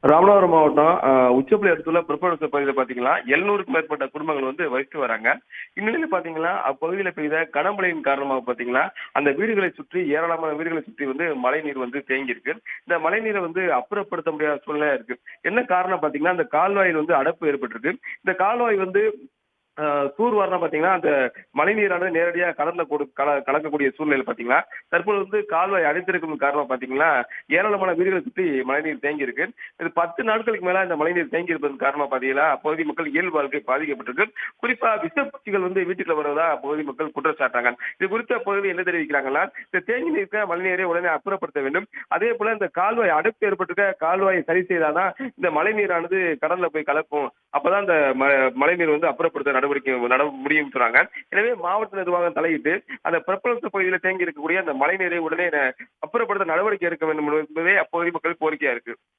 ராமநாதபுரம் மாவட்டம் உச்சப்புளி அடுத்துள்ள பிற்படுத்த பகுதியில பார்த்தீங்கன்னா, 700க்கும் மேற்பட்ட குடும்பங்கள் வந்து வசித்து வராங்க. இந்நிலையில பார்த்தீங்கன்னா, அப்பகுதியில பெய்த கனமழையின் காரணமாக பார்த்தீங்கன்னா, அந்த வீடுகளை சுற்றி ஏராளமான வீடுகளை சுற்றி வந்து மழைநீர் வந்து தேங்கியிருக்கு. இந்த மழைநீரை வந்து அப்புறப்படுத்த முடியாத சூழ்நிலையா இருக்கு. என்ன காரணம் பார்த்தீங்கன்னா, அந்த கால்வாயில் வந்து அடைப்பு ஏற்பட்டிருக்கு. இந்த கால்வாய் வந்து தூர்வாருனா பார்த்தீங்கன்னா, அந்த மழைநீரானது நேரடியா கடல்ல கலக்கக்கூடிய சூழ்நிலை பார்த்தீங்கன்னா, தற்போது வந்து கால்வாய் அடைத்திருக்கும் காரணமா பார்த்தீங்கன்னா, ஏராளமான வீடுகளை சுற்றி மழைநீர் தேங்கி இருக்கு. இது 10 நாட்களுக்கு மேல இந்த மழைநீர் தேங்கி இருப்பதன் காரணமா பார்த்தீங்கன்னா, அப்பகுதி மக்கள் இயல்பு வாழ்க்கை பாதிக்கப்பட்டிருக்கு. குறிப்பா விஷப்பூச்சிகள் வந்து வீட்டுக்குள்ள வருவதா அப்பகுதி மக்கள் குற்றம் சாட்டுறாங்க. இது குறித்து அப்பகுதி என்ன தெரிவிக்கிறாங்கன்னா, இந்த தேங்கி நிற்க மழைநீரை உடனே அப்புறப்படுத்த வேண்டும். அதே போல இந்த கால்வாய் அடைப்பு ஏற்பட்டிருக்க கால்வாயை சரி செய்தாதான் இந்த மழைநீரானது கடல்ல போய் கலக்கும். அப்பதான் இந்த மழைநீர் வந்து அப்புறப்படுத்த நடவடிக்கை முடியும்னு சொன்னாங்க. எனவே மாவட்ட நிர்வாகம் தலையிட்டு அந்த பிரபலத்த பகுதியில் தேங்கி இருக்கக்கூடிய அந்த மழைநீரை உடனே அப்புறப்படுத்த நடவடிக்கை எடுக்க வேண்டும் என்பதே அப்பகுதி மக்கள் கோரிக்கையா இருக்கு.